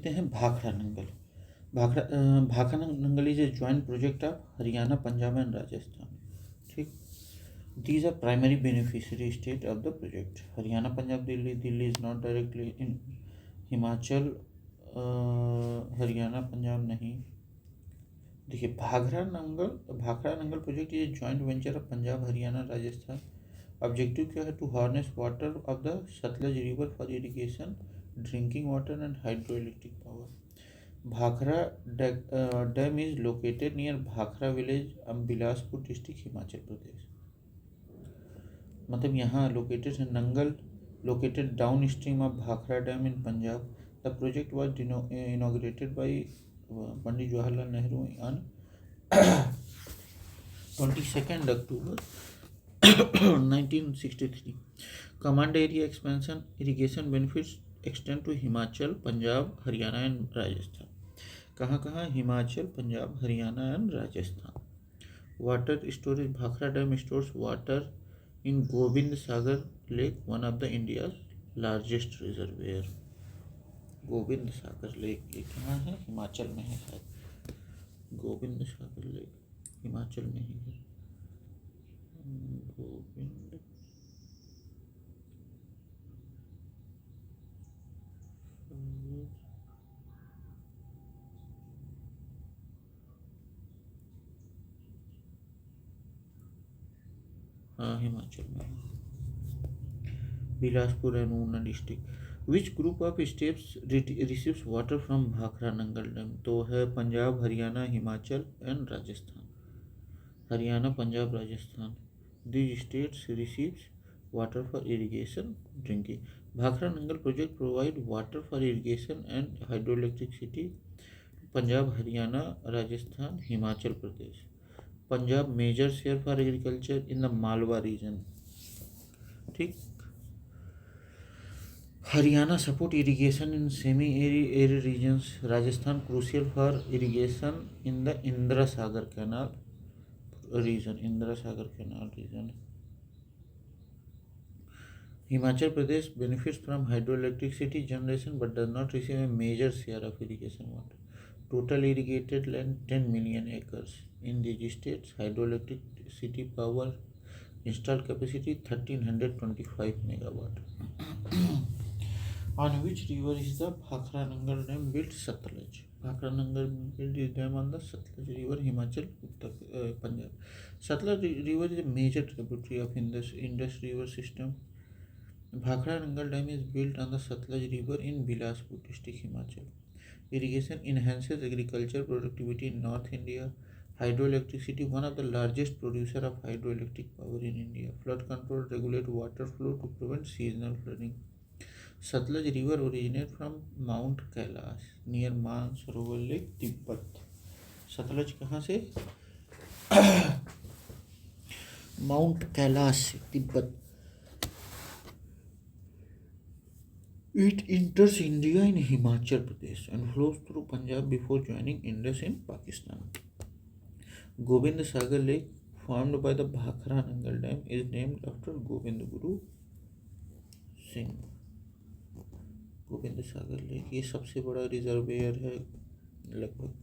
देखते हैं Bhakra Nangal. Bhakra Nangal is a joint project of Haryana, Punjab and Rajasthan. ठीक, these are primary beneficiary state of the project. Haryana, Punjab, Delhi. Delhi is not directly in Himachal, Haryana Punjab नहीं। देखिए, Bhakra Nangal project ये joint venture of Punjab, Haryana, Rajasthan. Objective क्या है? To harness water of the Sutlej river for irrigation, drinking water and hydro electric power. Bhakra dam is located near Bhakra village, Bilaspur district, Himachal प्रदेश। मतलब यहाँ located है। Nangal located down stream of Bhakra dam in Punjab. The project was inaugurated by Pandit Jawaharlal Nehru on 22nd October 1963. Command area expansion, irrigation benefits extend to Himachal, Punjab, Haryana and Rajasthan. कहाँ कहाँ? Himachal, Punjab, Haryana and Rajasthan. Water storage, Bhakra dam stores water in Govind Sagar lake, one of the India largest reservoir. Gobind Sagar lake ये कहाँ है? हिमाचल में है शायद। Govind Sagar lake Himachal में ही है। गोविंद हाँ, हिमाचल में है। Bilaspur and Una district. Which group of states receives water from Bhakra Nangal dam? तो है Punjab, Haryana, Himachal and Rajasthan. Haryana, Punjab, Rajasthan. These states receives water for irrigation, drinking. Bhakra Nangal project provide water for irrigation and hydroelectricity. Punjab, Haryana, Rajasthan, Himachal Pradesh. Punjab major share for agriculture in the Malwa region. ठीक। Haryana support irrigation in semi-arid regions. Rajasthan crucial for irrigation in the Indra Sagar Canal region. Himachal Pradesh benefits from hydroelectricity generation but does not receive a major share of irrigation water. Total irrigated land 10 million acres. In these states, hydroelectricity power installed capacity 1325 megawatt. On which river is the Bhakra Nangal dam built? Satluj. Bhakra Nangal built this dam on the Satluj river, Himachal, Punjab. Satluj river is a major tributary of Indus river system. Bhakra Nangal dam is built on the Satluj river in Bilaspur district, Himachal. Irrigation enhances agriculture productivity in North India. Hydroelectricity, one of the largest producer of hydroelectric power in India. Flood control, regulate water flow to prevent seasonal flooding. Sutlej river originate from mount Kailash near Mansarovar lake, Tibet. Sutlej कहाँ से? Mount Kailash से, Tibet. It enters India in Himachal Pradesh and flows through Punjab before joining Indus in Pakistan. Gobind Sagar Lake, formed by the Bhakra Nangal Dam, is named after Gobind Guru Singh. Gobind Sagar lake ये सबसे बड़ा reservoir है लगभग।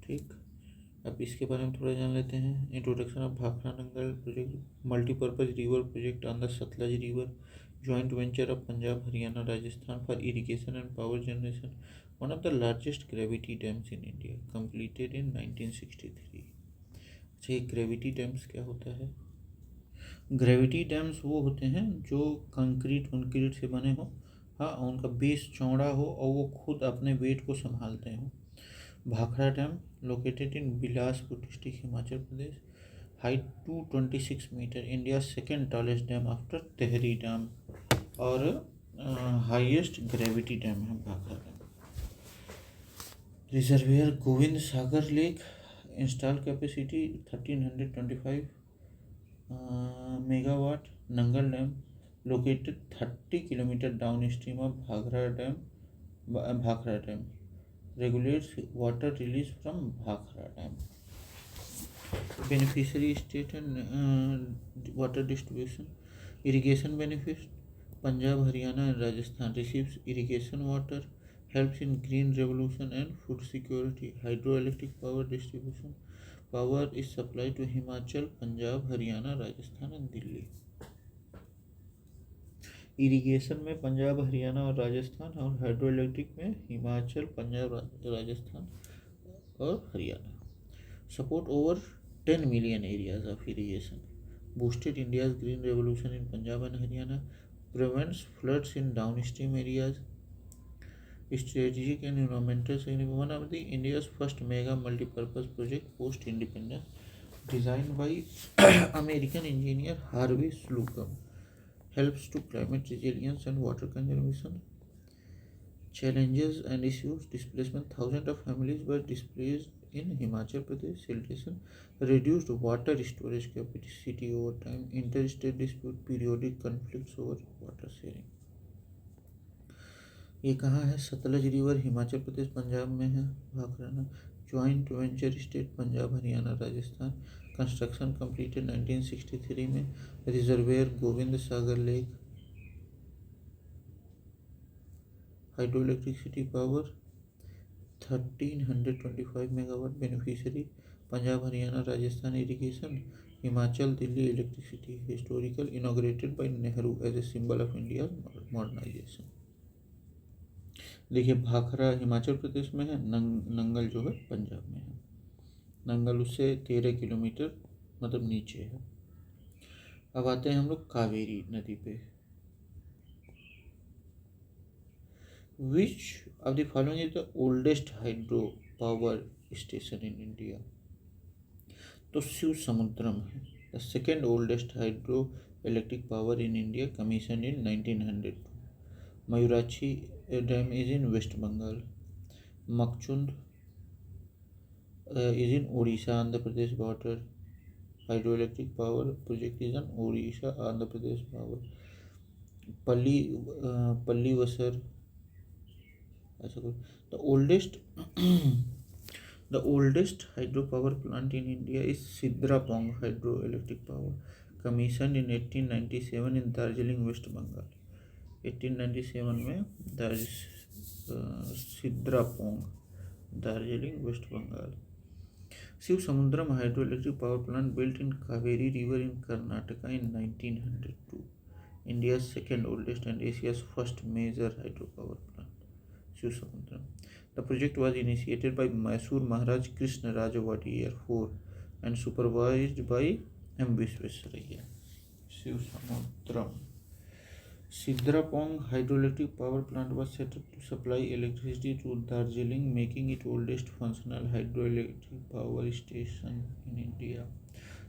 ठीक, अब इसके बारे में थोड़ा जान लेते हैं। Introduction of Bhakra Nangal project, multipurpose river project on the Sutlej river, joint venture of Punjab, Haryana, Rajasthan for irrigation and power generation, one of the largest gravity dams in India, completed in 1963। अच्छा, ये ग्रेविटी डैम्स क्या होता है? ग्रेविटी डैम्स वो होते हैं जो concrete से बने हो, हाँ, उनका बेस चौड़ा हो और वो खुद अपने वेट को संभालते हो। Bhakra dam located in Bilaspur district, Himachal Pradesh. Height 226 metre, India second tallest dam after Tehri dam, और हाईएस्ट ग्रेविटी डैम है Bhakra dam. Reservoir Gobind Sagar lake, install capacity 1325 megawatt. Nangal Dam, located 30 km downstream of Bhakra Dam, regulates water release from Bhakra Dam. Beneficiary state and water distribution. Irrigation benefits, Punjab, Haryana and Rajasthan receives irrigation water. helps in green revolution and food security. Hydroelectric power distribution. Power is supplied to Himachal, Punjab, Haryana, Rajasthan and Delhi. Irrigation में पंजाब, हरियाणा और राजस्थान, और hydroelectric में हिमाचल, पंजाब, राजस्थान और Haryana. Support over 10 million areas of irrigation. Boosted India's green revolution in Punjab and Haryana. Prevents floods in downstream areas. Strategic and environmental significance. One of the India's first mega multi-purpose project post independence, designed by American engineer Harvey Slocum, helps to climate resilience and water conservation. Challenges and issues. Displacement. Thousands of families were displaced in Himachal Pradesh. Siltation. Reduced water storage capacity over time. Interstate dispute. Periodic conflicts over water sharing. ये कहाँ है? Sutlej river Himachal Pradesh Punjab में है. भाखराना. Joint venture state Punjab, Haryana, Rajasthan. Construction completed 1963 में. Reservoir Gobind Sagar lake. Hydroelectricity power 1325 megawatt. Beneficiary Punjab, Haryana, Rajasthan irrigation. Himachal, Delhi electricity. Historical. Inaugurated by Nehru as a symbol of India modernization. देखिए भाखरा हिमाचल प्रदेश में है, नंगल जो है पंजाब में है. नंगल उससे 13 किलोमीटर मतलब नीचे है. अब आते हैं हम लोग कावेरी नदी पे. Which of the following is the oldest hydro power station in India? तो शिव समुद्रम है. The second oldest hydro electric power in India, commission in 1902. Mayurakshi dam is in West Bengal. Machkund is in Odisha, Andhra Pradesh border. Hydroelectric power project is in Odisha, Andhra Pradesh power. Pallivasar. The oldest the oldest hydropower plant in India is Sidrapong hydroelectric power, commissioned in 1897 in Darjeeling, West Bengal. 1897 में सिद्रापोंग, Darjeeling, waste Bengal. Shiva Samudram hydroelectric power plant built in Kaveri River in Karnataka in 1902. India's second oldest and Asia's first major hydropower plant. Shiv Samudram. The project was initiated by Mysore Maharaj Krishna Rajawadi IV and supervised by M. Visvesvaraya. Shiv Samudram. Sidrapong hydroelectric power plant was set up to supply electricity to Darjeeling, making it oldest functional hydroelectric power station in India.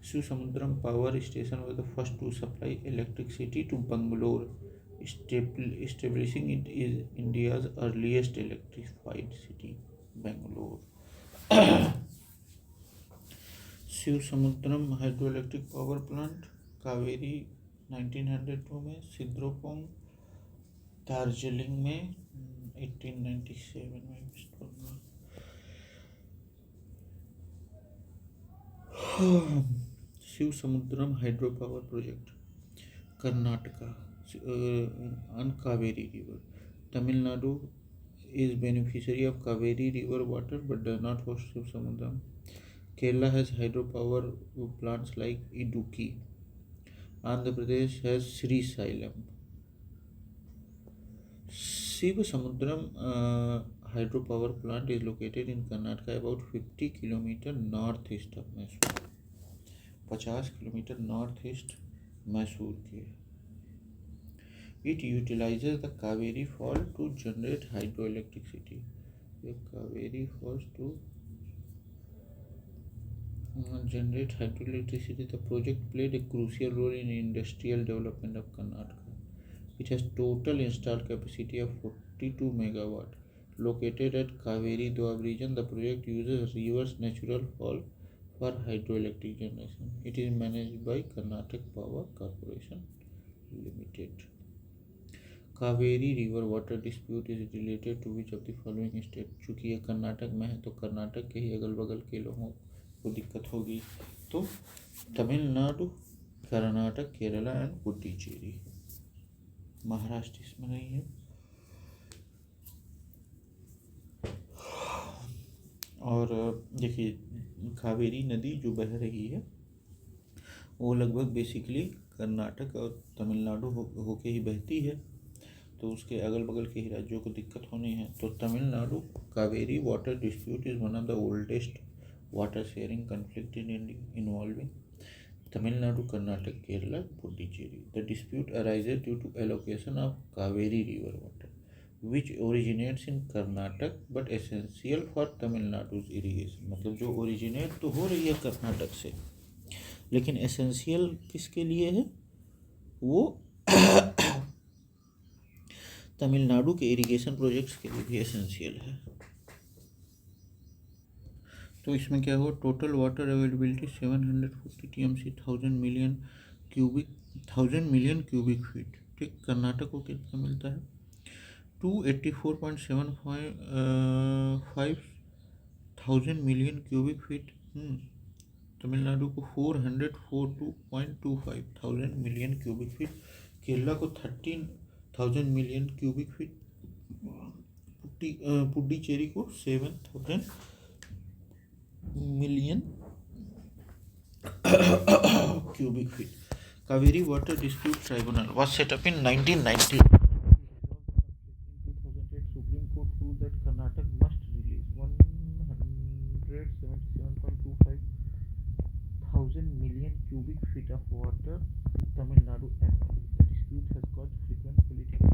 Shiv Samudram power station was the first to supply electricity to Bangalore, establishing it as India's earliest electrified city, Bangalore. Shiva Samudram hydroelectric power plant, Kaveri 1902 में, सिद्रोपोंग दार्जिलिंग में 1897 में, West Bengal. Shiva Samudram hydro power project, Karnataka on Kaveri River. Tamil Nadu is beneficiary of Kaveri River water but does not host Shiv Samudram. Kerala has hydropower plants like Idukki. Andhra Pradesh has Sri Sailam. Shiv Samudram hydropower plant is located in Karnataka, about 50 km northeast of Mysore. 50 km northeast Mysore के. It utilizes the Kaveri Fall to generate hydroelectricity. The Kaveri Falls to generate hydroelectricity. The project played a crucial role in industrial development of Karnataka. It has total installed capacity of 42 megawatt. Located at Kaveri Doab region, the project uses reverse natural fall for hydroelectric generation. It is managed by Karnataka Power Corporation Limited. Kaveri river water dispute is related to which of the following state? चूँकि ये कर्नाटक में है तो कर्नाटक के ही अगल बगल के लोगों को दिक्कत होगी. तो तमिलनाडु, कर्नाटक, केरला एंड पुडुचेरी. महाराष्ट्र इसमें नहीं है. और देखिए कावेरी नदी जो बह रही है वो लगभग बेसिकली कर्नाटक और तमिलनाडु होके ही बहती है, तो उसके अगल बगल के ही राज्यों को दिक्कत होनी है। तो Tamil Nadu Kaveri water dispute is one of the oldest water sharing conflict in India involving Tamil Nadu, Karnataka, Kerala, Puducherry. The dispute arises due to allocation of Kaveri river water, which originates in Karnataka but essential for Tamil Nadu's irrigation. मतलब जो originate तो हो रही है कर्नाटक से, लेकिन essential किसके लिए है? वो तमिलनाडु के इरिगेशन प्रोजेक्ट्स के लिए भी एसेंशियल है। तो इसमें क्या हुआ, total water availability 740 TMC 1000 million cubic feet. ठीक, कर्नाटक को कितना मिलता है? 284.75 thousand million cubic feet. Tamil Nadu को 442.25 thousand million cubic feet. Kerala को 13,000 मिलियन क्यूबिक फीट। पुडुचेरी को 7,000 million cubic feet. Kaveri Water Dispute Tribunal was set up in 1990. In 2008, Supreme Court ruled that Karnataka must release 177.25 thousand million cubic feet of water to Tamil Nadu annually. The dispute has caused frequent political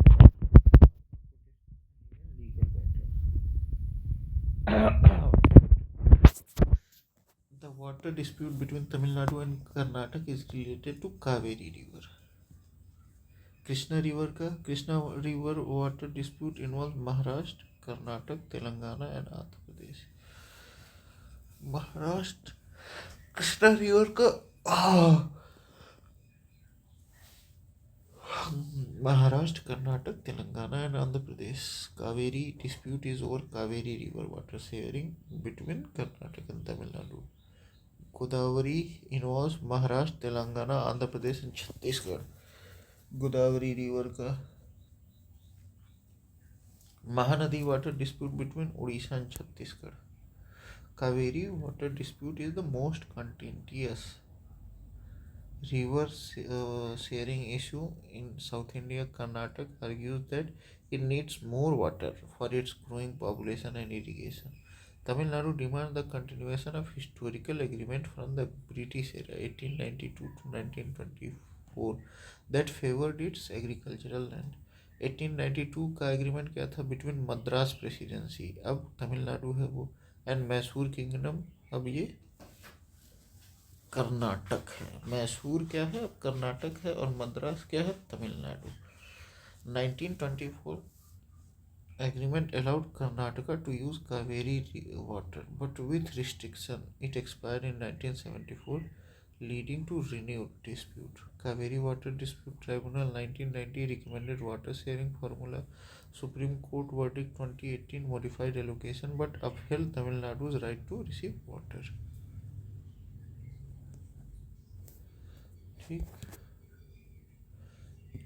and legal battles. The water dispute between Tamil Nadu and Karnataka is related to Kaveri River. Krishna River water dispute involves Maharashtra, Karnataka, Telangana and Andhra Pradesh. Maharashtra Krishna river का Maharashtra, Karnataka, Telangana and Andhra Pradesh. Kaveri dispute is over Kaveri River water sharing between Karnataka and Tamil Nadu. Godavari involves Maharashtra, Telangana, Andhra Pradesh and Chhattisgarh. Godavari river का Mahanadi water dispute between Orissa and Chhattisgarh. Kaveri water dispute is the most contentious river sharing issue in South India. Karnataka argues that it needs more water for its growing population and irrigation. Tamil Nadu demands the continuation of historical agreement from the British era 1892 to 1924 that favored its agricultural land. 1892 का agreement क्या था? Between Madras presidency, अब तमिलनाडु है वो, and Mysore kingdom, अब ये कर्नाटक है. मैसूर क्या है? अब कर्नाटक है, और मद्रास क्या है? Tamil Nadu. 1924 agreement allowed Karnataka to use Kaveri water, but with restriction. It expired in 1974, leading to renewed dispute. Kaveri Water Dispute Tribunal 1990 recommended water sharing formula. Supreme Court verdict 2018 modified allocation but upheld Tamil Nadu's right to receive water. ठीक,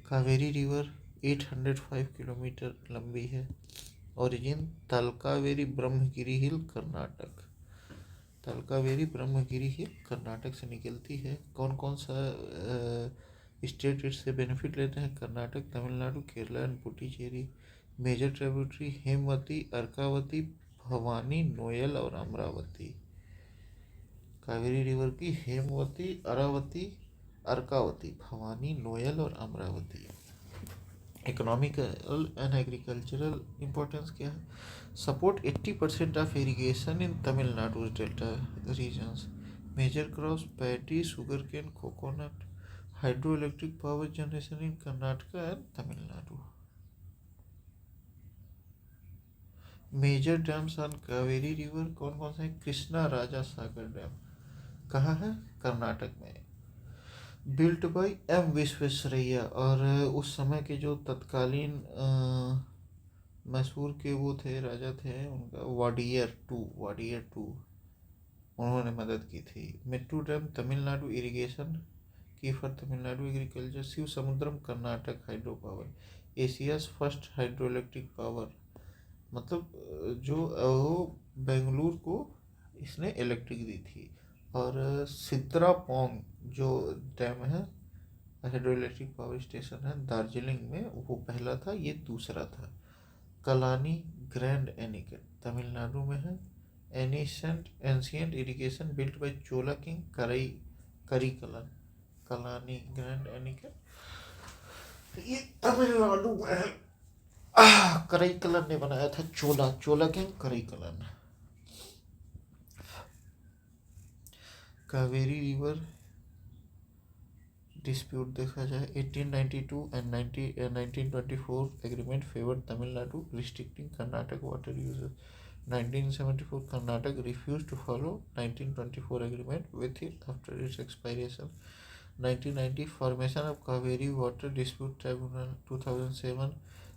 Kaveri river 805 kilometre लंबी है. Origin Talakaveri Brahmagiri हिल कर्नाटक. तलकावेरी ब्रह्मगिरी हिल कर्नाटक से निकलती है. कौन कौन सा state इससे बेनिफिट लेते हैं? Karnataka, Tamil Nadu, Kerala and Puducherry. Major tributary Hemavati, Arkavati, Bhavani, Noyal और अमरावती. कावेरी रिवर की हेमवती, अरावती, अर्कावती, भवानी, नोयल और Amaravati. Economical and agricultural importance क्या है? Support 80% of irrigation in Tamil Nadu delta regions. Major crops paddy, sugar cane, coconut. Hydro electric power generation in Karnataka and Tamil Nadu. Major dams on Kaveri river कौन कौन से हैं? कृष्णा राजा सागर डैम. कहाँ है? कर्नाटक में. बिल्ट बाय एम विश्वेश्वरैया, और उस समय के जो तत्कालीन मैसूर के वो थे, राजा थे, उनका वाडियर टू उन्होंने मदद की थी. मेट्टू डैम तमिलनाडु इरिगेशन की for Tamil Nadu agriculture. Shiva Samudram Karnataka hydro power. Asia's first hydro electric power, मतलब जो बेंगलुरु को इसने इलेक्ट्रिक दी थी। और सिद्रापोंग जो डैम है, हाइड्रो इलेक्ट्रिक पावर स्टेशन है दार्जिलिंग में, वो पहला था, ये दूसरा था। कलानी ग्रैंड एनिकट तमिलनाडु में है। Ancient irrigation built by Chola king Karikalan. Kalani grand anicut ये तमिलनाडु में है। करईकलन ने बनाया था, चोला किंग करईकलन। कावेरी रिवर डिस्प्यूट देखा जाए, 1892 and 1924 agreement favour Tamil Nadu restricting Karnataka water uses. 1974 Karnataka refused to follow 1924 agreement with it after its expiration. 1990 formation of Kaveri Water Dispute Tribunal. 2007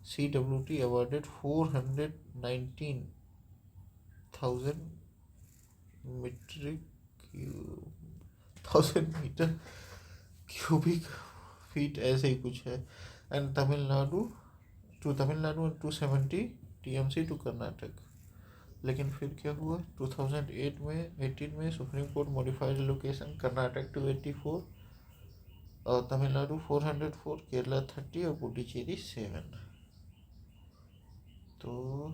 CWT awarded 419,000 meter cubic feet, ऐसे ही कुछ है। And Tamil Nadu and 270 TMC to Karnataka. लेकिन फिर क्या हुआ, 2018 में supreme court modified location Karnataka 284 और तमिलनाडु 404, केरला 30 और पुडुचेरी 7। तो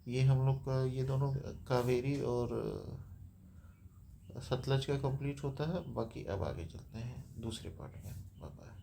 ये हम लोग का ये दोनों कावेरी और सतलज का कंप्लीट होता है। बाकी अब आगे चलते हैं दूसरे पार्ट में। Bye bye.